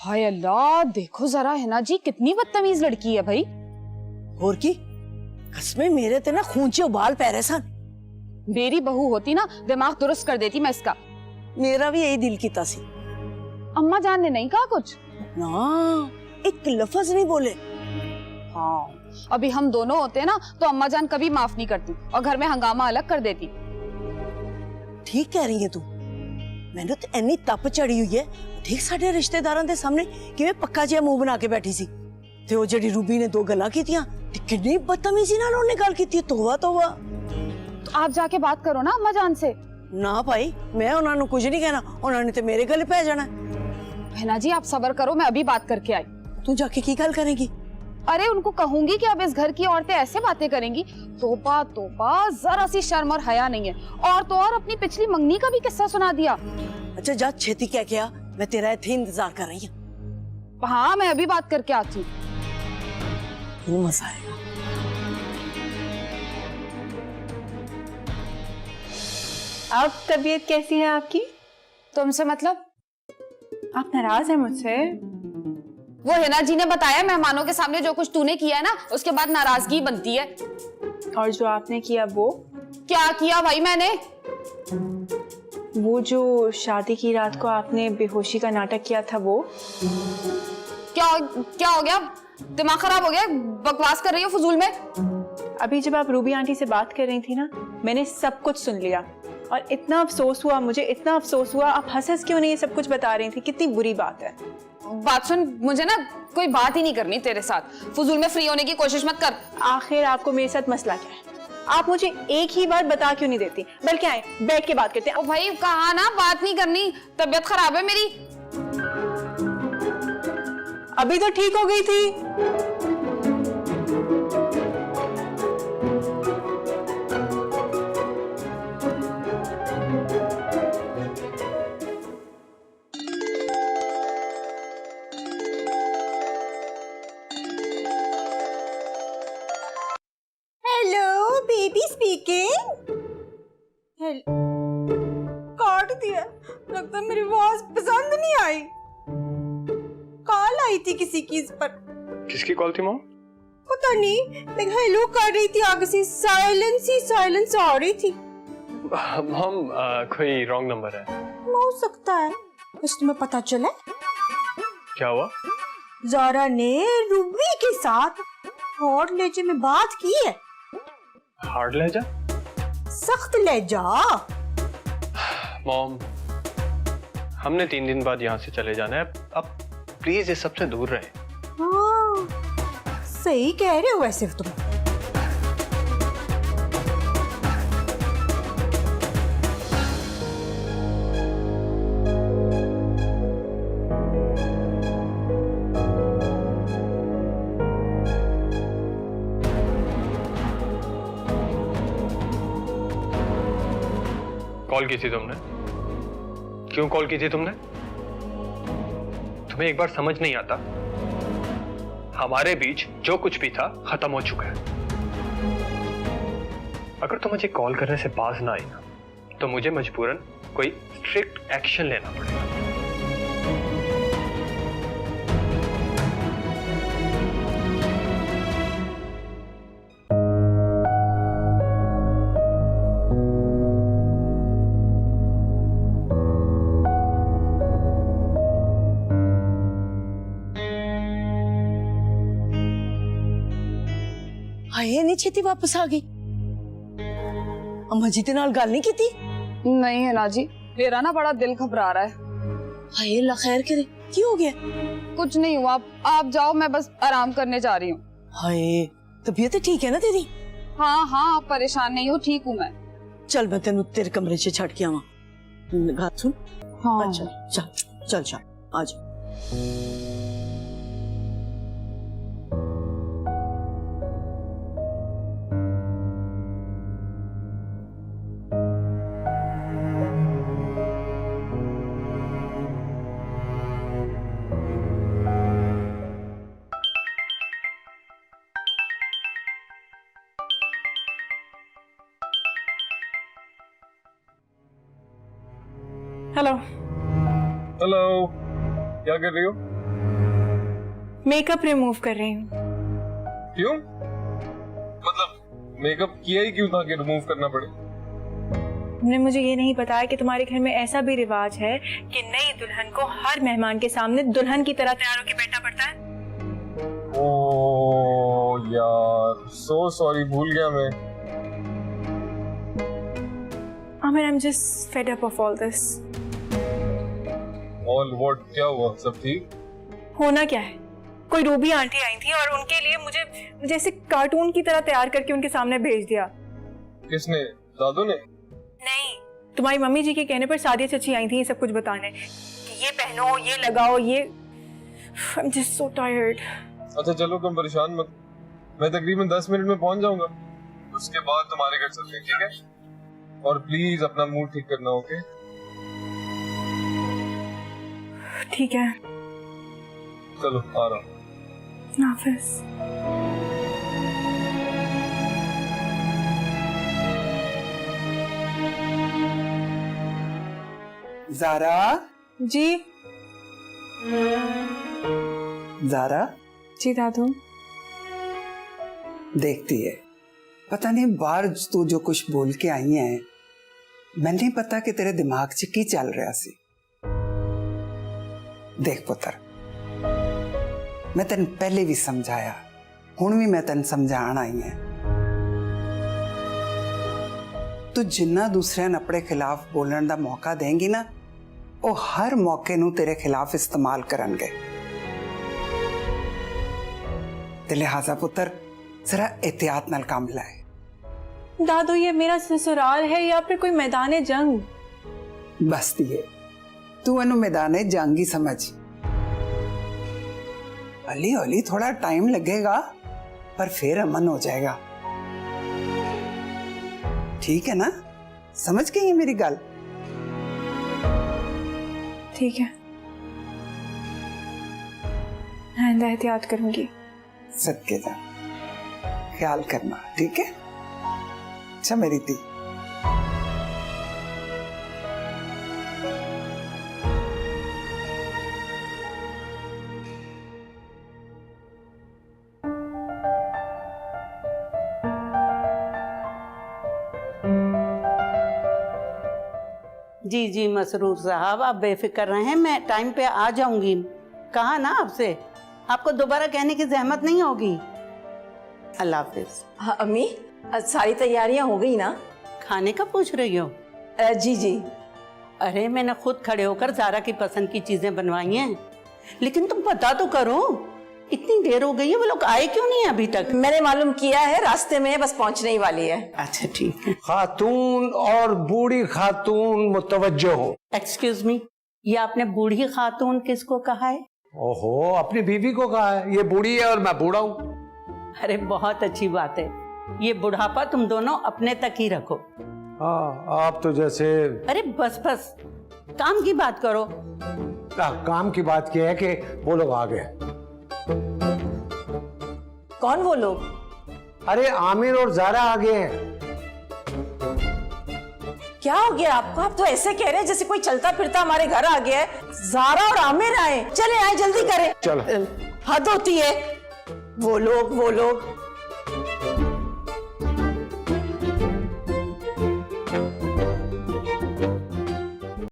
हाय अल्लाह, देखो जरा हिना जी, कितनी बदतमीज लड़की है भाई। और की कसमें मेरे ते ना खून च उबाल पै रहे सन। मेरी बहू होती ना, दिमाग दुरुस्त कर देती मैं इसका। मेरा भी यही दिल कीता सी। अम्मा जान ने नहीं कहा कुछ? ना, एक लफ्ज नहीं बोले। हाँ, अभी हम दोनों होते ना तो अम्मा जान कभी माफ नहीं करती और घर में हंगामा अलग कर देती। ठीक कह रही है तू। मैंने तो इन्नी तप चढ़ी हुई है, ठीक साडे रिश्तेदारां दे सामने किवें पक्का जिहा मुंह बना के बैठी सी ते ओ जेडी रूबी ने दो गल्लां कीतियां ते कितनी बदतमीजी नाल उन्हें गल कीती। तौबा तौबा। तो आप जाके बात करो ना अम्मा जान से। ना भाई, मैं उन्हां नूं कुछ नहीं कहना, उन्होंने ते मेरे गले पै जाना। हिना जी आप सब्र करो, मैं अभी बात करके आई। तू जाके की गल करेगी? अरे उनको कहूंगी कि अब इस घर की औरतें ऐसे बातें करेंगी। तौबा तौबा, जरा सी शर्म और हया नहीं है। और तो और अपनी पिछली मंगनी का भी किस्सा सुना दिया। अच्छा जा छेती कह के आ, मैं तेरा इत्थे इंतजार कर रही हूं। हाँ, मैं अभी बात करके आती हूँ। मजा आएगा। अब तबीयत कैसी है आपकी? तुमसे मतलब? आप नाराज हैं मुझसे? वो हिना जी ने बताया, मेहमानों के सामने जो कुछ तूने किया है ना, उसके बाद नाराजगी बनती है। और जो आपने किया वो? क्या किया भाई मैंने? वो जो शादी की रात को आपने बेहोशी का नाटक किया था वो? क्या हो गया? दिमाग खराब हो गया? बकवास कर रही हो फजूल में। अभी जब आप रूबी आंटी से बात कर रही थी ना, मैंने सब कुछ सुन लिया और इतना अफसोस हुआ मुझे, इतना अफसोस हुआ। आप हंस क्यों नहीं ये सब कुछ बता रही थी? कितनी बुरी बात है। बात सुन, मुझे ना कोई बात ही नहीं करनी तेरे साथ। फजूल में फ्री होने की कोशिश मत कर। आखिर आपको मेरे साथ मसला क्या है? आप मुझे एक ही बार बता क्यों नहीं देती? बल्कि आए बैठ के बात करते हैं। ओ भाई कहा ना बात नहीं करनी, तबीयत खराब है मेरी। अभी तो ठीक हो गई थी। Hello baby speaking. काट दिया, लगता है मेरी आवाज पसंद नहीं आई। कॉल आई थी किसी की इस पर। किसकी कॉल थी मॉम? पता नहीं, मैं हेलो कर रही थी, आगे से साइलेंस आ रही थी। मॉम कोई रॉन्ग नंबर है। हो सकता है। कुछ तुम्हें पता चला? क्या हुआ? ज़ारा ने रूबी के साथ हॉट लहजे में बात की है। हार्ड लहजा? सख्त लहजा। मॉम, हमने 3 दिन बाद यहाँ से चले जाना है, अब प्लीज इस सबसे दूर रहे। हाँ, सही कह रहे हो वैसे तुम। कॉल की थी तुमने? क्यों कॉल की थी तुमने? तुम्हें एक बार समझ नहीं आता? हमारे बीच जो कुछ भी था खत्म हो चुका है। अगर तुम मुझे कॉल करने से बाज ना आई ना, तो मुझे मजबूरन कोई स्ट्रिक्ट एक्शन लेना पड़ेगा। हाय नहीं छेती वापस आ गई। अम्मा जी दे नाल गल नहीं कीती? नहीं हिना जी, मेरा ना बड़ा दिल घबरा रहा है। हाय अल्लाह खैर करे, की हो गया? कुछ नहीं हुआ, आप जाओ, मैं बस आराम करने जा रही हूँ। हाय तबीयत ठीक है ना तेरी? हाँ हाँ, आप परेशान नहीं हो, ठीक हूँ मैं। चल मैं तेन तेरे कमरे से छड़ के आवा। बात सुन। हाँ चल चल चल चल आ जा। हेलो। हेलो, क्या कर रही हो? मेकअप रिमूव कर रही हूँ। क्यों? मतलब मेकअप किया ही क्यों था कि रिमूव करना पड़े? तुमने मुझे ये नहीं बताया कि तुम्हारे घर में ऐसा भी रिवाज है कि नई दुल्हन को हर मेहमान के सामने दुल्हन की तरह तैयार होकर बैठना पड़ता है। ओह यार, सो सॉरी, भूल गया मैं। Amir, I'm just fed up of all this. All what? क्या हुआ? सब ठीक? होना क्या है? कोई रूबी आंटी आई थी और उनके लिए मुझे ऐसे कार्टून की तरह तैयार करके उनके सामने भेज दिया। किसने? दादू ने? नहीं, तुम्हारी मम्मी जी के कहने पर सादिया चाची आई थी ये सब कुछ बताने कि ये पहनो, ये लगाओ, ये। I'm just so tired. अच्छा चलो, तुम परेशान मत, मैं तकरीबन 10 मिनट में पहुंच जाऊंगा। उसके बाद तुम्हारे घर चलते हैं, ठीक है? और प्लीज अपना मूड ठीक करना, ओके? ठीक है, चलो आ रहा हूँ। नाफिस। ज़ारा, जी ज़ारा जी दादू। देखती है, पता नहीं बाहर तू जो कुछ बोल के आई है, मैंने नहीं पता कि तेरे दिमाग च की चल रहा सी। देख पुत्र, मैं तेन पहले भी समझाया, हुण भी मैं तेन समझाण आई है। तू जिन्ना दूसरे ने अपने खिलाफ बोलने का मौका देंगी ना, वो हर मौके नू तेरे खिलाफ इस्तेमाल करनगे। ते लिहाजा पुत्र जरा एहतियात नाल काम लाए। दादू, ये मेरा ससुराल है या फिर कोई मैदान जंग? बस दिए, तू इन्हू मैदान जंग ही समझ। हौली हौली थोड़ा टाइम लगेगा, पर फिर अमन हो जाएगा। ठीक है ना? समझ गई है मेरी गल? ठीक है, आइंदा एहतियात करूंगी। सदके जा, ख्याल करना, ठीक है? अच्छा मेरी दी। जी जी मसरूर साहब, आप बेफिक्र रहें, मैं टाइम पे आ जाऊंगी। कहा ना आपसे, आपको दोबारा कहने की जहमत नहीं होगी। अल्लाह हाफिज। हाँ अम्मी, सारी तैयारियां हो गई ना? खाने का पूछ रही हो? जी जी। अरे मैंने खुद खड़े होकर ज़ारा की पसंद की चीजें बनवाई हैं, लेकिन तुम पता तो करो, इतनी देर हो गई है, वो लोग आए क्यों नहीं अभी तक? मैंने मालूम किया है, रास्ते में बस पहुंचने ही वाली है। अच्छा ठीक है। खातून और बूढ़ी खातून मुतवज्जो हो। एक्सक्यूज मी, ये आपने बूढ़ी खातून किसको कहा है? ओहो, अपनी बीवी को कहा है। ये बूढ़ी है और मैं बूढ़ा हूँ। अरे बहुत अच्छी बात है, ये बुढ़ापा तुम दोनों अपने तक ही रखो। हाँ, आप तो जैसे। अरे बस बस, काम की बात करो। काम की बात की है कि वो लोग आ गए। कौन वो लोग? अरे आमिर और ज़ारा आ गए हैं। क्या हो गया आपको? आप तो ऐसे कह रहे हैं जैसे कोई चलता फिरता हमारे घर आ गया है। ज़ारा और आमिर आए, चले आए, जल्दी करें। चलो। हद होती है। वो लोग